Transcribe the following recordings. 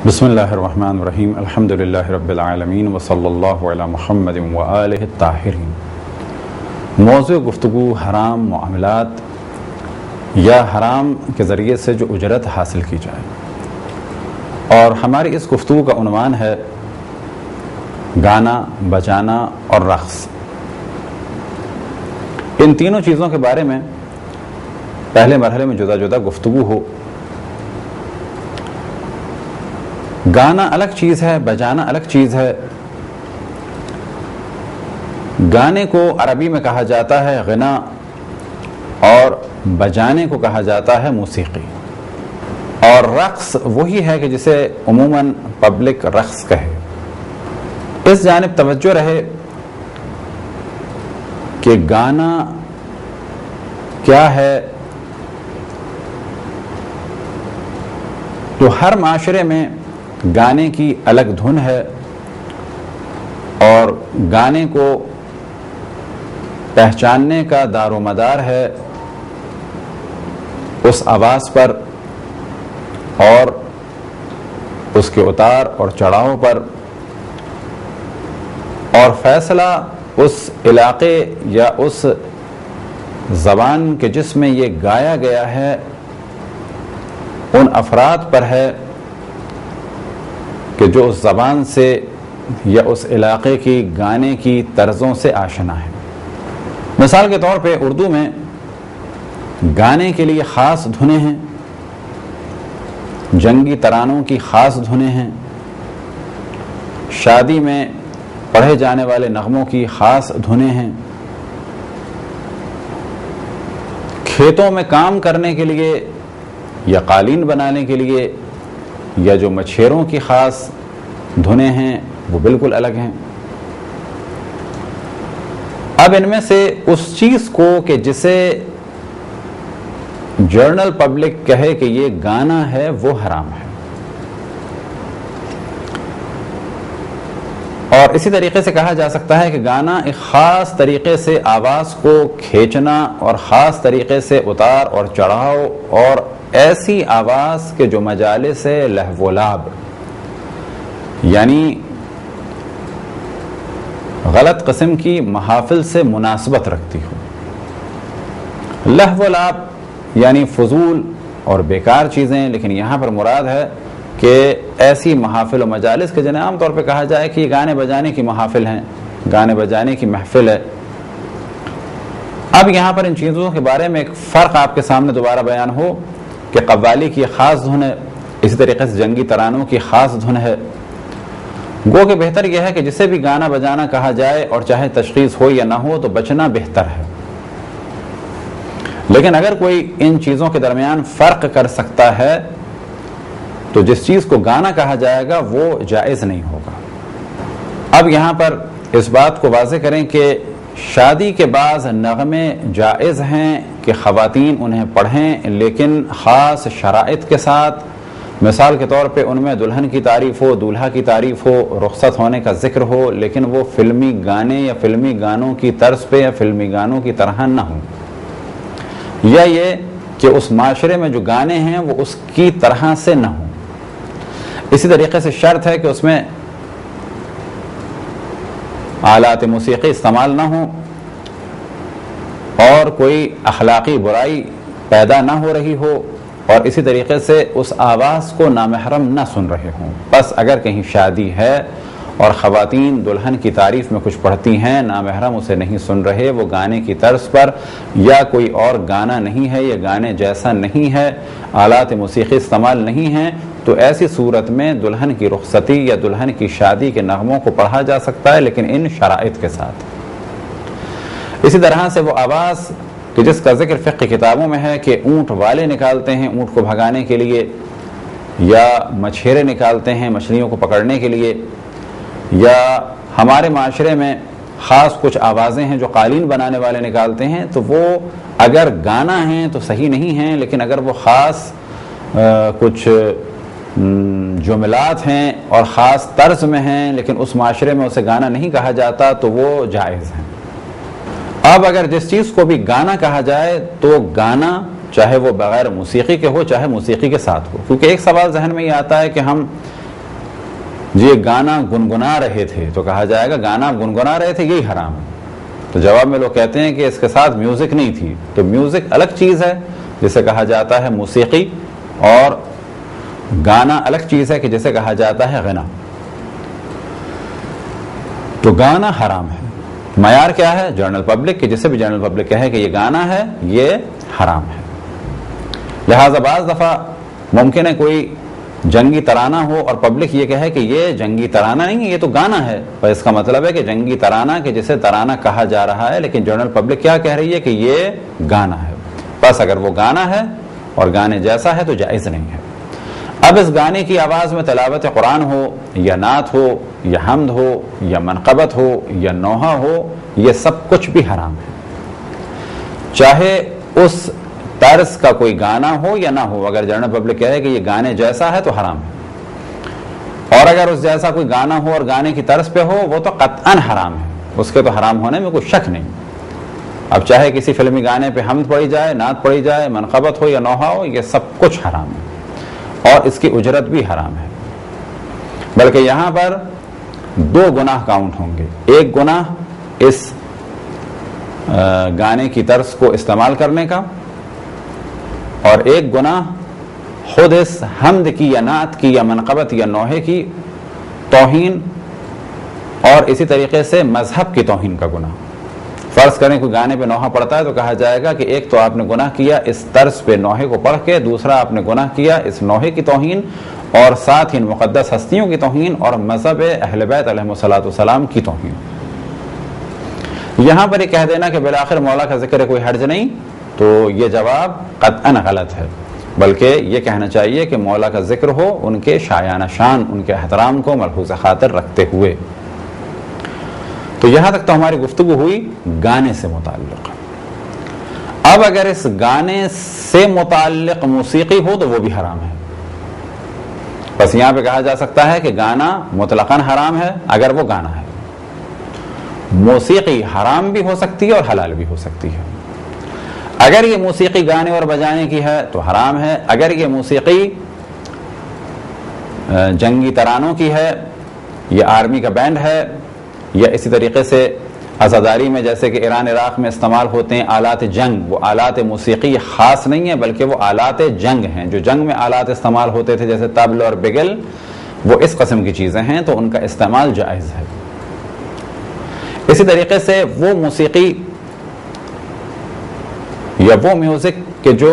بسم اللہ الرحمن الرحیم الحمدللہ رب العالمین وصلی اللہ علی محمد وآلہ الطاہرین۔ موضوع گفتگو حرام معاملات یا حرام کے ذریعے سے جو اجرت حاصل کی جائے، اور ہماری اس گفتگو کا عنوان ہے گانا، بجانا اور رقص۔ ان تینوں چیزوں کے بارے میں پہلے مرحلے میں جدا جدا گفتگو ہو۔ گانا الگ چیز ہے، بجانا الگ چیز ہے۔ گانے کو عربی میں کہا جاتا ہے غنا، اور بجانے کو کہا جاتا ہے موسیقی۔ اور رقص وہی ہے کہ جسے عموماً پبلک رقص کہے۔ اس جانب توجہ رہے کہ گانا کیا ہے۔ تو ہر معاشرے میں گانے کی الگ دھن ہے، اور گانے کو پہچاننے کا دار و مدار ہے اس آواز پر اور اس کے اتار اور چڑھاؤ پر، اور فیصلہ اس علاقے یا اس زبان کے جس میں یہ گایا گیا ہے ان افراد پر ہے کہ جو اس زبان سے یا اس علاقے کی گانے کی طرزوں سے آشنا ہے۔ مثال کے طور پہ اردو میں گانے کے لیے خاص دھنیں ہیں، جنگی ترانوں کی خاص دھنیں ہیں، شادی میں پڑھے جانے والے نغموں کی خاص دھنیں ہیں، کھیتوں میں کام کرنے کے لیے یا قالین بنانے کے لیے یا جو مچھیروں کی خاص دھنیں ہیں وہ بالکل الگ ہیں۔ اب ان میں سے اس چیز کو کہ جسے جنرل پبلک کہے کہ یہ گانا ہے وہ حرام ہے، اور اسی طریقے سے کہا جا سکتا ہے کہ گانا ایک خاص طریقے سے آواز کو کھینچنا اور خاص طریقے سے اتار اور چڑھاؤ اور ایسی آواز کے جو مجالس ہے لہو و لعب، یعنی غلط قسم کی محافل سے مناسبت رکھتی ہو۔ لہو و لعب یعنی فضول اور بیکار چیزیں، لیکن یہاں پر مراد ہے کہ ایسی محافل و مجالس کے جنہیں عام طور پہ کہا جائے کہ یہ گانے بجانے کی محافل ہیں، گانے بجانے کی محفل ہے۔ اب یہاں پر ان چیزوں کے بارے میں ایک فرق آپ کے سامنے دوبارہ بیان ہو کہ قوالی کی خاص دھن ہے، اسی طریقے سے جنگی ترانوں کی خاص دھن ہے۔ گو کہ بہتر یہ ہے کہ جسے بھی گانا بجانا کہا جائے اور چاہے تشخیص ہو یا نہ ہو تو بچنا بہتر ہے، لیکن اگر کوئی ان چیزوں کے درمیان فرق کر سکتا ہے تو جس چیز کو گانا کہا جائے گا وہ جائز نہیں ہوگا۔ اب یہاں پر اس بات کو واضح کریں کہ شادی کے بعض نغمے جائز ہیں کہ خواتین انہیں پڑھیں، لیکن خاص شرائط کے ساتھ۔ مثال کے طور پہ ان میں دلہن کی تعریف ہو، دولہا کی تعریف ہو، رخصت ہونے کا ذکر ہو، لیکن وہ فلمی گانے یا فلمی گانوں کی طرز پہ یا فلمی گانوں کی طرح نہ ہوں، یا یہ کہ اس معاشرے میں جو گانے ہیں وہ اس کی طرح سے نہ ہوں۔ اسی طریقے سے شرط ہے کہ اس میں آلات موسیقی استعمال نہ ہوں اور کوئی اخلاقی برائی پیدا نہ ہو رہی ہو، اور اسی طریقے سے اس آواز کو نامحرم نہ سن رہے ہوں۔ بس اگر کہیں شادی ہے اور خواتین دلہن کی تعریف میں کچھ پڑھتی ہیں، نامحرم اسے نہیں سن رہے، وہ گانے کی طرز پر یا کوئی اور گانا نہیں ہے یا گانے جیسا نہیں ہے، آلات موسیقی استعمال نہیں ہیں، تو ایسی صورت میں دلہن کی رخصتی یا دلہن کی شادی کے نغموں کو پڑھا جا سکتا ہے، لیکن ان شرائط کے ساتھ۔ اسی طرح سے وہ آواز کہ جس کا ذکر فقہ کتابوں میں ہے کہ اونٹ والے نکالتے ہیں اونٹ کو بھگانے کے لیے، یا مچھیرے نکالتے ہیں مچھلیوں کو پکڑنے کے لیے، یا ہمارے معاشرے میں خاص کچھ آوازیں ہیں جو قالین بنانے والے نکالتے ہیں، تو وہ اگر گانا ہیں تو صحیح نہیں ہیں، لیکن اگر وہ خاص کچھ جملات ہیں اور خاص طرز میں ہیں لیکن اس معاشرے میں اسے گانا نہیں کہا جاتا تو وہ جائز ہیں۔ اب اگر جس چیز کو بھی گانا کہا جائے تو گانا چاہے وہ بغیر موسیقی کے ہو چاہے موسیقی کے ساتھ ہو، کیونکہ ایک سوال ذہن میں یہ آتا ہے کہ ہم جی یہ گانا گنگنا رہے تھے، تو کہا جائے گا گانا گنگنا رہے تھے یہی حرام ہے. تو جواب میں لوگ کہتے ہیں کہ اس کے ساتھ میوزک نہیں تھی. تو میوزک الگ چیز ہے جسے کہا جاتا ہے موسیقی، اور گانا الگ چیز ہے کہ جسے کہا جاتا ہے غنا. تو گانا حرام ہے. معیار کیا ہے؟ جنرل پبلک، کہ جسے بھی جنرل پبلک کہے کہ یہ گانا ہے یہ حرام ہے. لہٰذا بعض دفعہ ممکن ہے کوئی جنگی ترانہ ہو اور پبلک یہ کہے کہ یہ جنگی ترانہ نہیں ہے، یہ تو گانا ہے. پر اس کا مطلب ہے کہ جنگی ترانہ کہ جسے ترانہ کہا جا رہا ہے، لیکن جنرل پبلک کیا کہہ رہی ہے کہ یہ گانا ہے. بس اگر وہ گانا ہے اور گانے جیسا ہے تو جائز نہیں ہے. اب اس گانے کی آواز میں تلاوت قرآن ہو یا نعت ہو یا حمد ہو یا منقبت ہو یا نوحہ ہو، یہ سب کچھ بھی حرام ہے. چاہے اس طرز کا کوئی گانا ہو یا نہ ہو، اگر جنرل پبلک کہے کہ یہ گانے جیسا ہے تو حرام ہے. اور اگر اس جیسا کوئی گانا ہو اور گانے کی طرز پہ ہو وہ تو قطعاً حرام ہے، اس کے تو حرام ہونے میں کوئی شک نہیں. اب چاہے کسی فلمی گانے پہ حمد پڑھی جائے، نعت پڑھی جائے، منقبت ہو یا نوحہ ہو، یہ سب کچھ حرام ہے اور اس کی اجرت بھی حرام ہے. بلکہ یہاں پر دو گناہ کاؤنٹ ہوں گے. ایک گناہ اس گانے کی طرز کو استعمال کرنے کا، اور ایک گناہ خود اس حمد کی یا نعت کی یا منقبت یا نوحے کی توہین، اور اسی طریقے سے مذہب کی توہین کا گناہ. فرض کریں کوئی گانے پہ نوحہ پڑھتا ہے تو کہا جائے گا کہ ایک تو آپ نے گناہ کیا اس طرز پہ نوحے کو پڑھ کے، دوسرا آپ نے گناہ کیا اس نوحے کی توہین، اور ساتھ ہی مقدس ہستیوں کی توہین اور مذہب اہل بیت علیہ الصلوۃ والسلام کی توہین. یہاں پر یہ کہہ دینا کہ بالآخر مولا کا ذکر ہے کوئی حرج نہیں، تو یہ جواب قطعاً غلط ہے. بلکہ یہ کہنا چاہیے کہ مولا کا ذکر ہو ان کے شایانہ شان، ان کے احترام کو ملحوظ خاطر رکھتے ہوئے. تو یہاں تک تو ہماری گفتگو ہوئی گانے سے متعلق. اب اگر اس گانے سے متعلق موسیقی ہو تو وہ بھی حرام ہے. بس یہاں پہ کہا جا سکتا ہے کہ گانا مطلقاً حرام ہے اگر وہ گانا ہے. موسیقی حرام بھی ہو سکتی ہے اور حلال بھی ہو سکتی ہے. اگر یہ موسیقی گانے اور بجانے کی ہے تو حرام ہے. اگر یہ موسیقی جنگی ترانوں کی ہے یا آرمی کا بینڈ ہے یا اسی طریقے سے عزاداری میں جیسے کہ ایران عراق میں استعمال ہوتے ہیں آلات جنگ، وہ آلات موسیقی خاص نہیں ہے بلکہ وہ آلات جنگ ہیں. جو جنگ میں آلات استعمال ہوتے تھے جیسے طبل اور بگل، وہ اس قسم کی چیزیں ہیں تو ان کا استعمال جائز ہے. اسی طریقے سے وہ موسیقی یا وہ میوزک کہ جو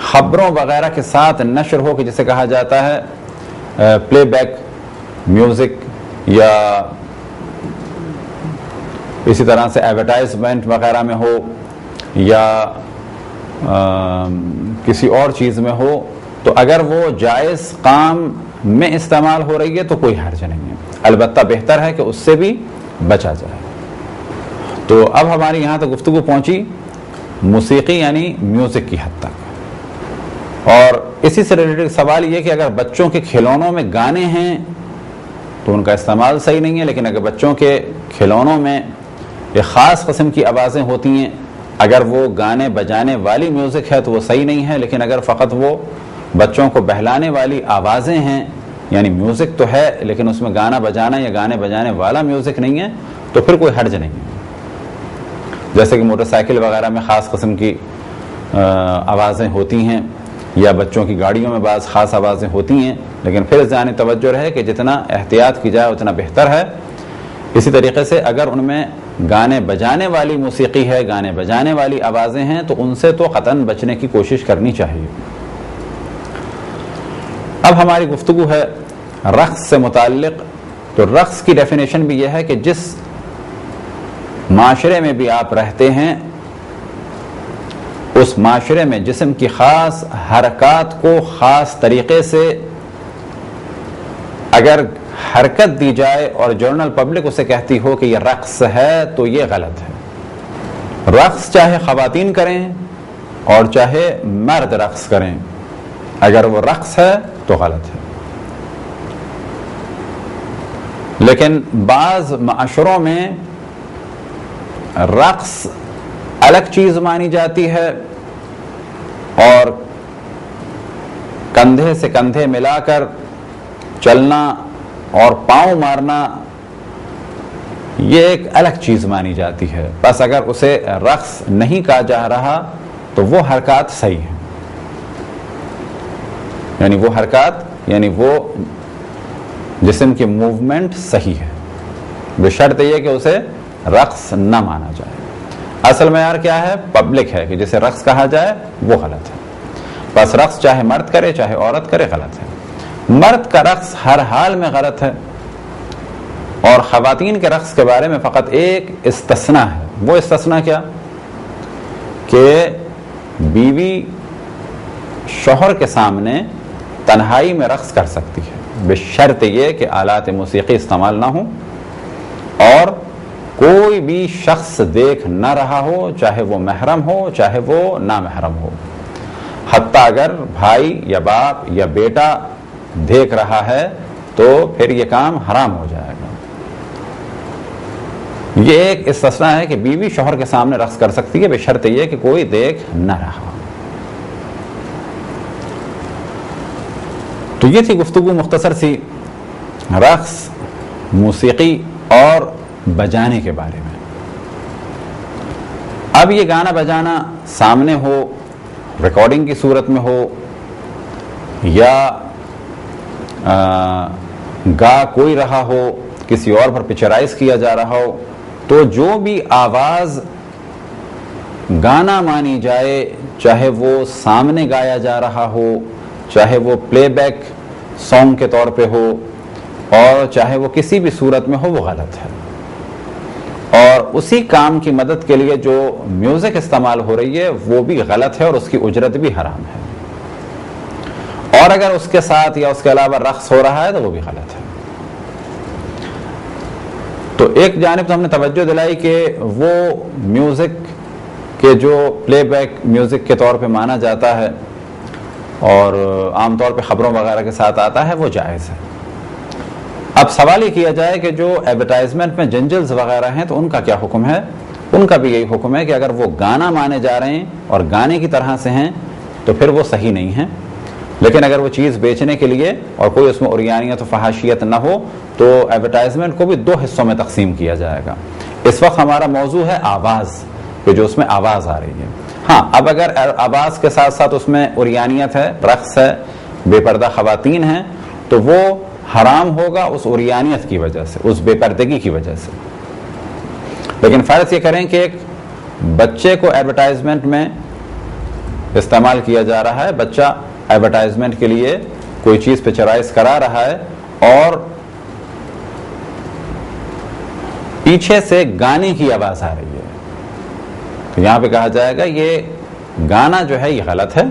خبروں وغیرہ کے ساتھ نشر ہو، کہ جسے کہا جاتا ہے پلے بیک میوزک، یا اسی طرح سے ایڈورٹائزمنٹ وغیرہ میں ہو یا کسی اور چیز میں ہو، تو اگر وہ جائز کام میں استعمال ہو رہی ہے تو کوئی حرج نہیں ہے. البتہ بہتر ہے کہ اس سے بھی بچا جائے. تو اب ہماری یہاں تک گفتگو پہنچی موسیقی یعنی میوزک کی حد تک. اور اسی سے ریلیٹڈ سوال یہ کہ اگر بچوں کے کھلونوں میں گانے ہیں تو ان کا استعمال صحیح نہیں ہے، لیکن اگر بچوں کے کھلونوں میں ایک خاص قسم کی آوازیں ہوتی ہیں، اگر وہ گانے بجانے والی میوزک ہے تو وہ صحیح نہیں ہے. لیکن اگر فقط وہ بچوں کو بہلانے والی آوازیں ہیں، یعنی میوزک تو ہے لیکن اس میں گانا بجانا یا گانے بجانے والا میوزک نہیں ہے، تو پھر کوئی حرج نہیں ہے. جیسے کہ موٹر سائیکل وغیرہ میں خاص قسم کی آوازیں ہوتی ہیں، یا بچوں کی گاڑیوں میں بعض خاص آوازیں ہوتی ہیں، لیکن پھر اس جانب توجہ رہے کہ جتنا احتیاط کی جائے اتنا بہتر ہے. اسی طریقے سے اگر ان میں گانے بجانے والی موسیقی ہے، گانے بجانے والی آوازیں ہیں، تو ان سے تو قطعاً بچنے کی کوشش کرنی چاہیے. اب ہماری گفتگو ہے رقص سے متعلق. تو رقص کی ڈیفینیشن بھی یہ ہے کہ جس معاشرے میں بھی آپ رہتے ہیں اس معاشرے میں جسم کی خاص حرکات کو خاص طریقے سے اگر حرکت دی جائے اور جنرل پبلک اسے کہتی ہو کہ یہ رقص ہے تو یہ غلط ہے. رقص چاہے خواتین کریں اور چاہے مرد رقص کریں، اگر وہ رقص ہے تو غلط ہے. لیکن بعض معاشروں میں رقص الگ چیز مانی جاتی ہے اور کندھے سے کندھے ملا کر چلنا اور پاؤں مارنا یہ ایک الگ چیز مانی جاتی ہے. بس اگر اسے رقص نہیں کہا جا رہا تو وہ حرکات صحیح ہیں, یعنی وہ حرکات یعنی وہ جسم کی موومنٹ صحیح ہے, بشرط یہ کہ اسے رقص نہ مانا جائے. اصل معیار کیا ہے؟ پبلک ہے, کہ جسے رقص کہا جائے وہ غلط ہے. بس رقص چاہے مرد کرے چاہے عورت کرے غلط ہے. مرد کا رقص ہر حال میں غلط ہے, اور خواتین کے رقص کے بارے میں فقط ایک استثناء ہے. وہ استثناء کیا؟ کہ بیوی شوہر کے سامنے تنہائی میں رقص کر سکتی ہے, بشرط یہ کہ آلات موسیقی استعمال نہ ہوں اور کوئی بھی شخص دیکھ نہ رہا ہو, چاہے وہ محرم ہو چاہے وہ نامحرم ہو. حتیٰ اگر بھائی یا باپ یا بیٹا دیکھ رہا ہے تو پھر یہ کام حرام ہو جائے گا. یہ ایک استثناء ہے کہ بیوی شوہر کے سامنے رقص کر سکتی ہے, بشرط یہ کہ کوئی دیکھ نہ رہا. تو یہ تھی گفتگو مختصر سی رقص, موسیقی اور بجانے کے بارے میں. اب یہ گانا بجانا سامنے ہو, ریکارڈنگ کی صورت میں ہو, یا گا کوئی رہا ہو, کسی اور پر پکچرائز کیا جا رہا ہو, تو جو بھی آواز گانا مانی جائے, چاہے وہ سامنے گایا جا رہا ہو, چاہے وہ پلے بیک سانگ کے طور پہ ہو, اور چاہے وہ کسی بھی صورت میں ہو, وہ غلط ہے. اور اسی کام کی مدد کے لیے جو میوزک استعمال ہو رہی ہے وہ بھی غلط ہے, اور اس کی اجرت بھی حرام ہے. اور اگر اس کے ساتھ یا اس کے علاوہ رقص ہو رہا ہے تو وہ بھی غلط ہے. تو ایک جانب تو ہم نے توجہ دلائی کہ وہ میوزک کے جو پلے بیک میوزک کے طور پہ مانا جاتا ہے اور عام طور پہ خبروں وغیرہ کے ساتھ آتا ہے, وہ جائز ہے. اب سوال یہ کیا جائے کہ جو ایڈورٹائزمنٹ میں جنجلز وغیرہ ہیں تو ان کا کیا حکم ہے؟ ان کا بھی یہی حکم ہے کہ اگر وہ گانا مانے جا رہے ہیں اور گانے کی طرح سے ہیں تو پھر وہ صحیح نہیں ہیں. لیکن اگر وہ چیز بیچنے کے لیے اور کوئی اس میں عریانیت و فحاشیت نہ ہو تو ایڈورٹائزمنٹ کو بھی 2 حصوں میں تقسیم کیا جائے گا. اس وقت ہمارا موضوع ہے آواز, کہ جو اس میں آواز آ رہی ہے. ہاں, اب اگر آواز کے ساتھ ساتھ اس میں عریانیت ہے, رقص ہے, بے پردہ خواتین ہیں, تو وہ حرام ہوگا اس عریانیت کی وجہ سے, اس بے پردگی کی وجہ سے. لیکن فرض یہ کریں کہ ایک بچے کو ایڈورٹائزمنٹ میں استعمال کیا جا رہا ہے, بچہ ایڈورٹائزمنٹ کے لیے کوئی چیز پکچرائز کرا رہا ہے اور پیچھے سے گانے کی آواز آ رہی ہے, تو یہاں پہ کہا جائے گا یہ گانا جو ہے یہ غلط ہے.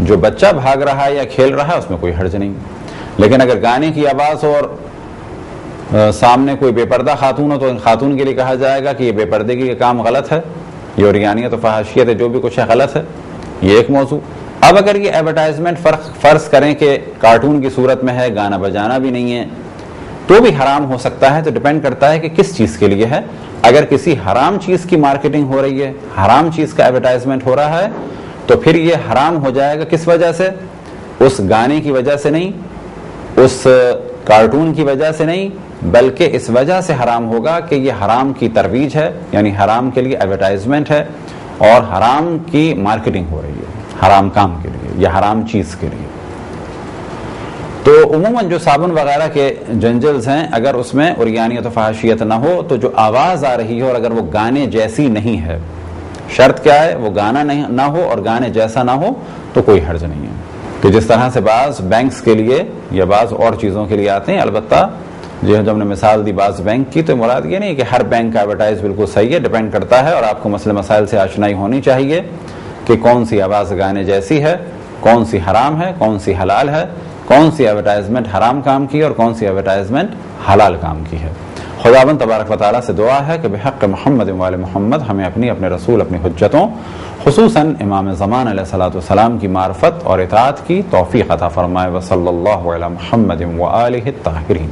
جو بچہ بھاگ رہا ہے یا کھیل رہا ہے اس میں کوئی حرج نہیں. لیکن اگر گانے کی آواز اور سامنے کوئی بے پردہ خاتون ہو تو ان خاتون کے لیے کہا جائے گا کہ یہ بے پردگی کا کام غلط ہے, یہ عریانیت و فحاشیت ہے, جو بھی کچھ ہے غلط ہے. یہ ایک موضوع. اب اگر یہ ایڈورٹائزمنٹ فرض کریں کہ کارٹون کی صورت میں ہے, گانا بجانا بھی نہیں ہے, تو بھی حرام ہو سکتا ہے. تو ڈیپینڈ کرتا ہے کہ کس چیز کے لیے ہے. اگر کسی حرام چیز کی مارکیٹنگ ہو رہی ہے, حرام چیز کا ایڈورٹائزمنٹ ہو رہا ہے, تو پھر یہ حرام ہو جائے گا. کس وجہ سے؟ اس گانے کی وجہ سے نہیں, اس کارٹون کی وجہ سے نہیں, بلکہ اس وجہ سے حرام ہوگا کہ یہ حرام کی ترویج ہے, یعنی حرام کے لیے ایڈورٹائزمنٹ ہے اور حرام کی مارکیٹنگ ہو رہی ہے, حرام کام کے لیے یا حرام چیز کے لیے. تو عموماً جو صابن وغیرہ کے جنجلز ہیں, اگر اس میں عریانیت و فحاشیت نہ ہو تو جو آواز آ رہی ہے اور اگر وہ گانے جیسی نہیں ہے, شرط کیا ہے؟ وہ گانا نہ ہو اور گانے جیسا نہ ہو, تو کوئی حرج نہیں ہے. کہ جس طرح سے بعض بینکس کے لیے یا بعض اور چیزوں کے لیے آتے ہیں, البتہ جو ہم نے مثال دی بعض بینک کی, تو مراد یہ نہیں کہ ہر بینک کا ایڈورٹائز بالکل صحیح ہے. ڈیپینڈ کرتا ہے, اور آپ کو مسئلے مسائل سے آشنائی ہونی چاہیے کہ کون سی آواز گانے جیسی ہے, کون سی حرام ہے, کون سی حلال ہے, کون سی ایڈورٹائزمنٹ حرام کام کی ہے اور کون سی ایڈورٹائزمنٹ حلال کام کی ہے. خداوند تبارک و تعالیٰ سے دعا ہے کہ بحق محمد و آل محمد ہمیں اپنے رسول, اپنی حجتوں, خصوصاً امام زمان علیہ الصلوۃ والسلام کی معرفت اور اطاعت کی توفیق عطا فرمائے. وصلی اللہ علی محمد و آلہ الطاہرین.